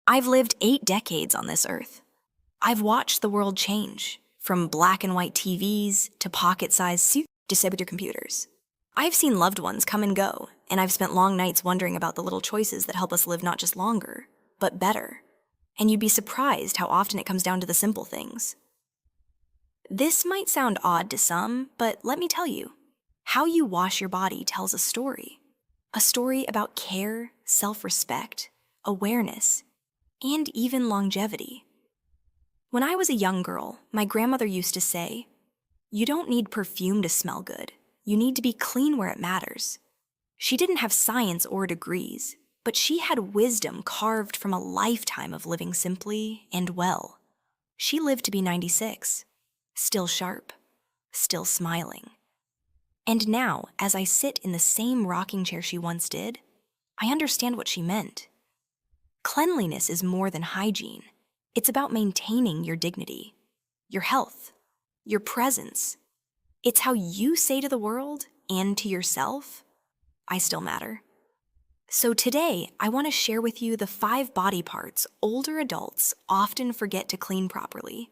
I've lived 8 decades on this earth. I've watched the world change, from black and white TVs to pocket-sized suits to supercomputer computers. I've seen loved ones come and go, and I've spent long nights wondering about the little choices that help us live not just longer, but better. And you'd be surprised how often it comes down to the simple things. This might sound odd to some, but let me tell you, how you wash your body tells a story. A story about care, self-respect, awareness, and even longevity. When I was a young girl, my grandmother used to say, "You don't need perfume to smell good. You need to be clean where it matters." She didn't have science or degrees, but she had wisdom carved from a lifetime of living simply and well. She lived to be 96, still sharp, still smiling. And now, as I sit in the same rocking chair she once did, I understand what she meant. Cleanliness is more than hygiene. It's about maintaining your dignity, your health, your presence. It's how you say to the world and to yourself, "I still matter." So today, I want to share with you the 5 body parts older adults often forget to clean properly,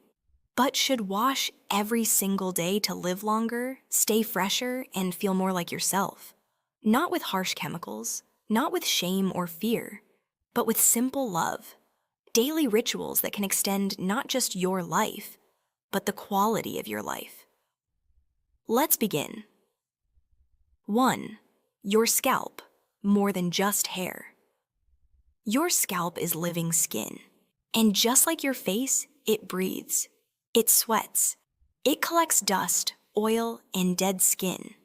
but should wash every single day to live longer, stay fresher, and feel more like yourself. Not with harsh chemicals, not with shame or fear, but with simple love. Daily rituals that can extend not just your life, but the quality of your life. Let's begin. 1. Your scalp, more than just hair. Your scalp is living skin, and just like your face, it breathes. It sweats. It collects dust, oil, and dead skin.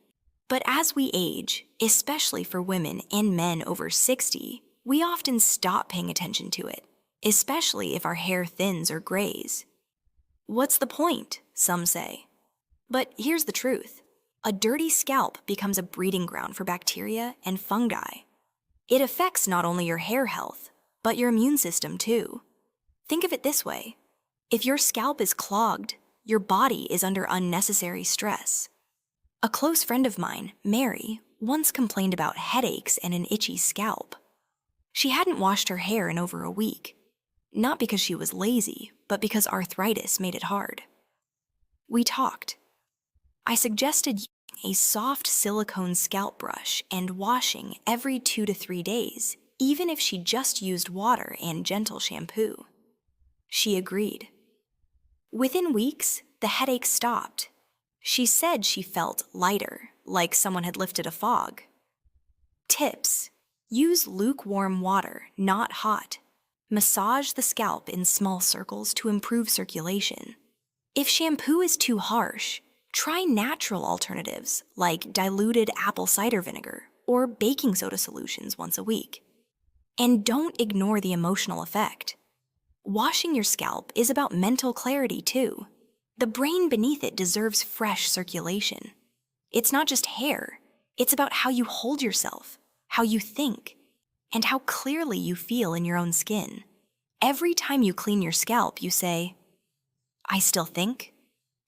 But as we age, especially for women and men over 60, we often stop paying attention to it, especially if our hair thins or grays. What's the point, some say. But here's the truth. A dirty scalp becomes a breeding ground for bacteria and fungi. It affects not only your hair health, but your immune system too. Think of it this way. If your scalp is clogged, your body is under unnecessary stress. A close friend of mine, Mary, once complained about headaches and an itchy scalp. She hadn't washed her hair in over a week. Not because she was lazy, but because arthritis made it hard. We talked. I suggested using a soft silicone scalp brush and washing every 2 to 3 days, even if she just used water and gentle shampoo. She agreed. Within weeks, the headache stopped. She said she felt lighter, like someone had lifted a fog. Tips: use lukewarm water, not hot. Massage the scalp in small circles to improve circulation. If shampoo is too harsh, try natural alternatives like diluted apple cider vinegar or baking soda solutions once a week. And don't ignore the emotional effect. Washing your scalp is about mental clarity too. The brain beneath it deserves fresh circulation. It's not just hair, it's about how you hold yourself, how you think, and how clearly you feel in your own skin. Every time you clean your scalp, you say, "I still think,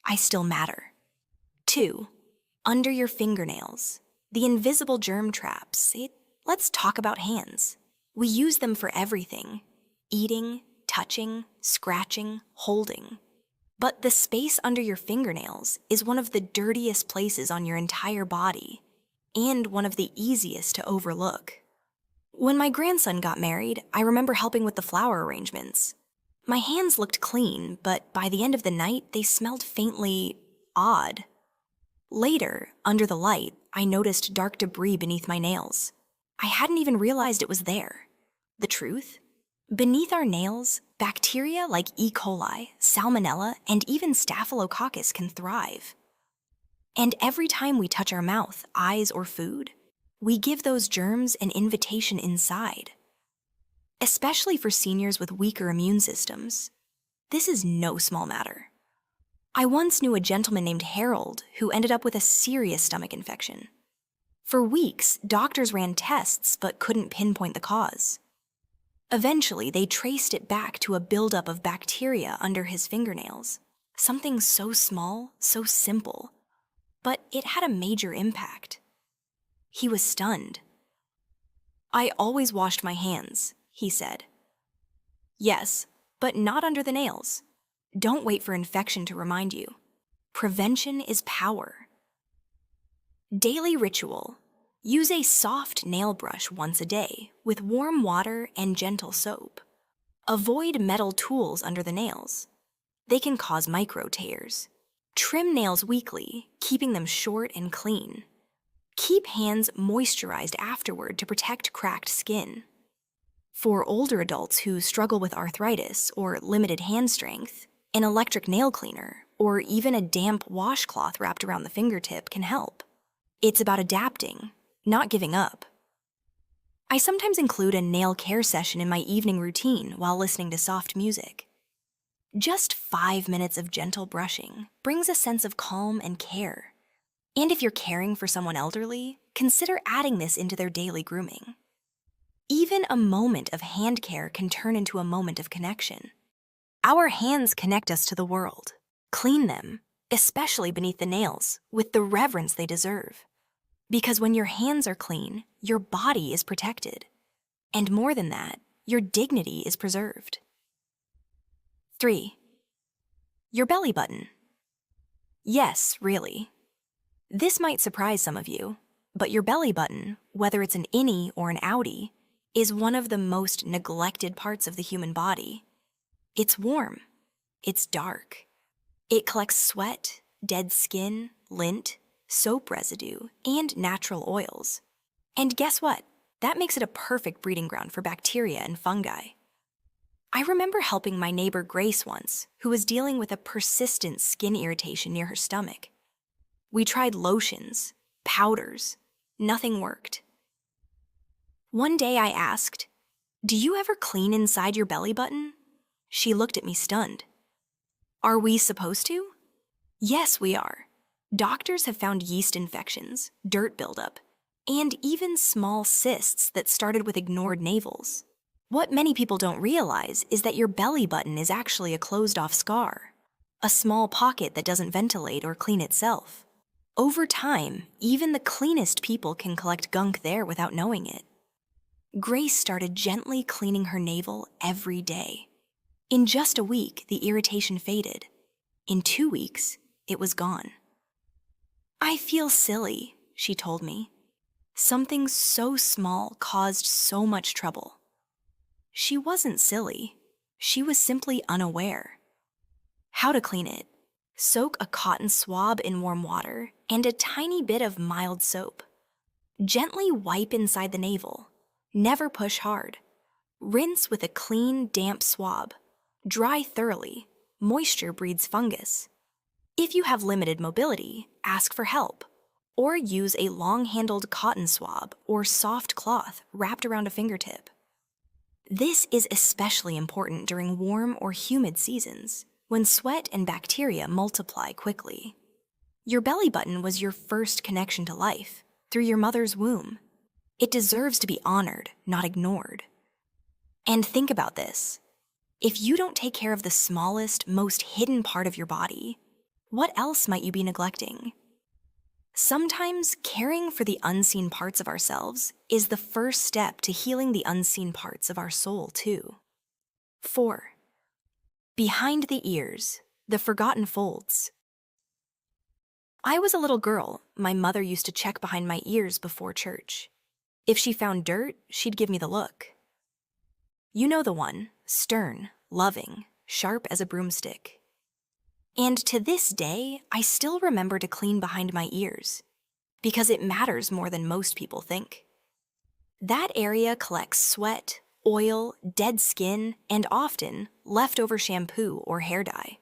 I still matter." 2. Under your fingernails, the invisible germ traps. Let's talk about hands. We use them for everything: eating, touching, scratching, holding. But the space under your fingernails is one of the dirtiest places on your entire body, and one of the easiest to overlook. When my grandson got married, I remember helping with the flower arrangements. My hands looked clean, but by the end of the night, they smelled faintly odd. Later, under the light, I noticed dark debris beneath my nails. I hadn't even realized it was there. The truth? Beneath our nails, bacteria like E. coli, salmonella, and even staphylococcus can thrive. And every time we touch our mouth, eyes, or food, we give those germs an invitation inside. Especially for seniors with weaker immune systems, this is no small matter. I once knew a gentleman named Harold who ended up with a serious stomach infection. For weeks, doctors ran tests but couldn't pinpoint the cause. Eventually, they traced it back to a buildup of bacteria under his fingernails. Something so small, so simple, but it had a major impact. He was stunned. "I always washed my hands," he said. Yes, but not under the nails. Don't wait for infection to remind you. Prevention is power. Daily ritual. Use a soft nail brush once a day with warm water and gentle soap. Avoid metal tools under the nails. They can cause micro tears. Trim nails weekly, keeping them short and clean. Keep hands moisturized afterward to protect cracked skin. For older adults who struggle with arthritis or limited hand strength, an electric nail cleaner or even a damp washcloth wrapped around the fingertip can help. It's about adapting, not giving up. I sometimes include a nail care session in my evening routine while listening to soft music. Just 5 minutes of gentle brushing brings a sense of calm and care. And if you're caring for someone elderly, consider adding this into their daily grooming. Even a moment of hand care can turn into a moment of connection. Our hands connect us to the world. Clean them, especially beneath the nails, with the reverence they deserve. Because when your hands are clean, your body is protected. And more than that, your dignity is preserved. 3. Your belly button. Yes, really. This might surprise some of you, but your belly button, whether it's an innie or an outie, is one of the most neglected parts of the human body. It's warm. It's dark. It collects sweat, dead skin, lint, soap residue, and natural oils. And guess what? That makes it a perfect breeding ground for bacteria and fungi. I remember helping my neighbor Grace once, who was dealing with a persistent skin irritation near her stomach. We tried lotions, powders. Nothing worked. One day I asked, "Do you ever clean inside your belly button?" She looked at me stunned. Are we supposed to? Yes, we are. Doctors have found yeast infections, dirt buildup, and even small cysts that started with ignored navels. What many people don't realize is that your belly button is actually a closed-off scar, a small pocket that doesn't ventilate or clean itself. Over time, even the cleanest people can collect gunk there without knowing it. Grace started gently cleaning her navel every day. In just a week, the irritation faded. In 2 weeks, it was gone. I feel silly, she told me. Something so small caused so much trouble. She wasn't silly. She was simply unaware. How to clean it? Soak a cotton swab in warm water and a tiny bit of mild soap. Gently wipe inside the navel. Never push hard. Rinse with a clean, damp swab. Dry thoroughly. Moisture breeds fungus. If you have limited mobility, ask for help. Or use a long-handled cotton swab or soft cloth wrapped around a fingertip. This is especially important during warm or humid seasons, when sweat and bacteria multiply quickly. Your belly button was your first connection to life, through your mother's womb. It deserves to be honored, not ignored. And think about this. If you don't take care of the smallest, most hidden part of your body, what else might you be neglecting? Sometimes caring for the unseen parts of ourselves is the first step to healing the unseen parts of our soul, too. 4. Behind the ears, the forgotten folds. I was a little girl. My mother used to check behind my ears before church. If she found dirt, she'd give me the look. You know the one, stern, loving, sharp as a broomstick. And to this day, I still remember to clean behind my ears, because it matters more than most people think. That area collects sweat, oil, dead skin, and often leftover shampoo or hair dye.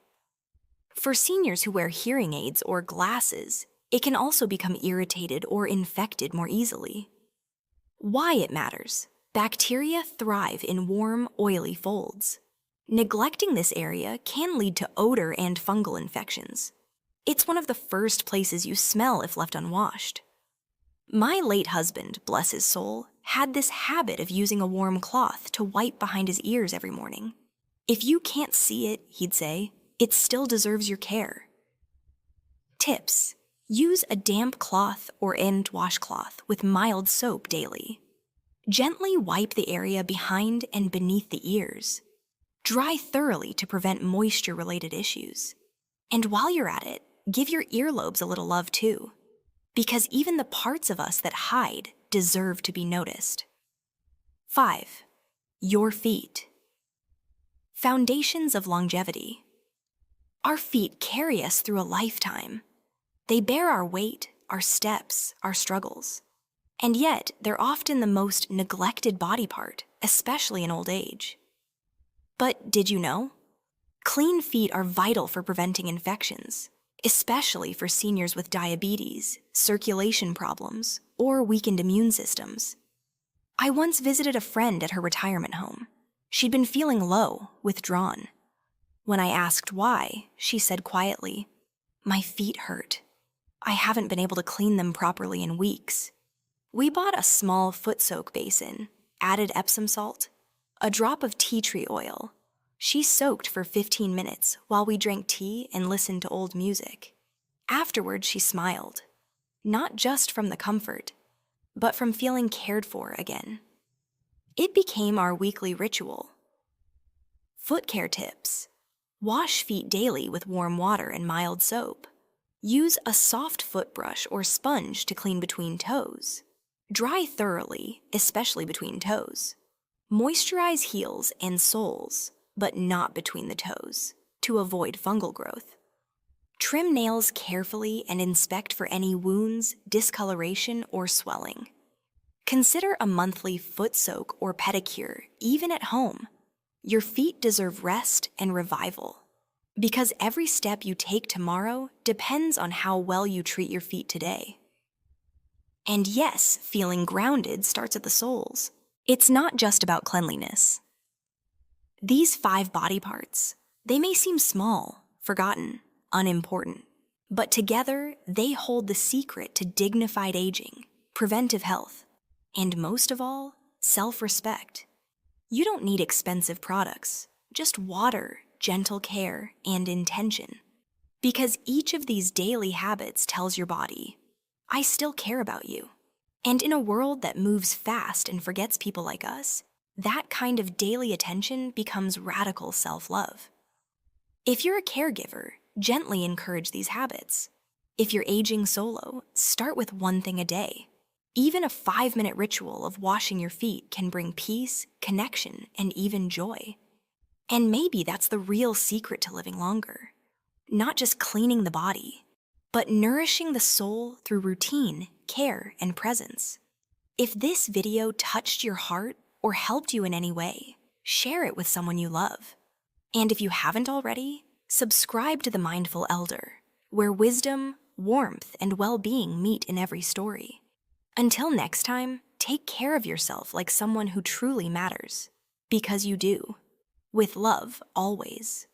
For seniors who wear hearing aids or glasses, it can also become irritated or infected more easily. Why it matters? Bacteria thrive in warm, oily folds. Neglecting this area can lead to odor and fungal infections. It's one of the first places you smell if left unwashed. My late husband, bless his soul, had this habit of using a warm cloth to wipe behind his ears every morning. If you can't see it, he'd say, it still deserves your care. Tips: use a damp cloth or end washcloth with mild soap daily. Gently wipe the area behind and beneath the ears. Dry thoroughly to prevent moisture-related issues. And while you're at it, give your earlobes a little love too, because even the parts of us that hide deserve to be noticed. 5. Your feet. Foundations of longevity. Our feet carry us through a lifetime. They bear our weight, our steps, our struggles. And yet, they're often the most neglected body part, especially in old age. But did you know? Clean feet are vital for preventing infections, especially for seniors with diabetes, circulation problems, or weakened immune systems. I once visited a friend at her retirement home. She'd been feeling low, withdrawn. When I asked why, she said quietly, "My feet hurt. I haven't been able to clean them properly in weeks." We bought a small foot soak basin, added Epsom salt, a drop of tea tree oil. She soaked for 15 minutes while we drank tea and listened to old music. Afterward, she smiled, not just from the comfort, but from feeling cared for again. It became our weekly ritual. Foot care tips. Wash feet daily with warm water and mild soap. Use a soft foot brush or sponge to clean between toes. Dry thoroughly, especially between toes. Moisturize heels and soles, but not between the toes, to avoid fungal growth. Trim nails carefully and inspect for any wounds, discoloration, or swelling. Consider a monthly foot soak or pedicure, even at home. Your feet deserve rest and revival, because every step you take tomorrow depends on how well you treat your feet today. And yes, feeling grounded starts at the soles. It's not just about cleanliness. These 5 body parts, they may seem small, forgotten, unimportant, but together they hold the secret to dignified aging, preventive health, and most of all, self-respect. You don't need expensive products, just water, gentle care, and intention. Because each of these daily habits tells your body, I still care about you. And in a world that moves fast and forgets people like us, that kind of daily attention becomes radical self-love. If you're a caregiver, gently encourage these habits. If you're aging solo, start with one thing a day. Even a 5-minute ritual of washing your feet can bring peace, connection, and even joy. And maybe that's the real secret to living longer. Not just cleaning the body, but nourishing the soul through routine, care, and presence. If this video touched your heart or helped you in any way, share it with someone you love. And if you haven't already, subscribe to The Mindful Elder, where wisdom, warmth, and well-being meet in every story. Until next time, take care of yourself like someone who truly matters, because you do. With love, always.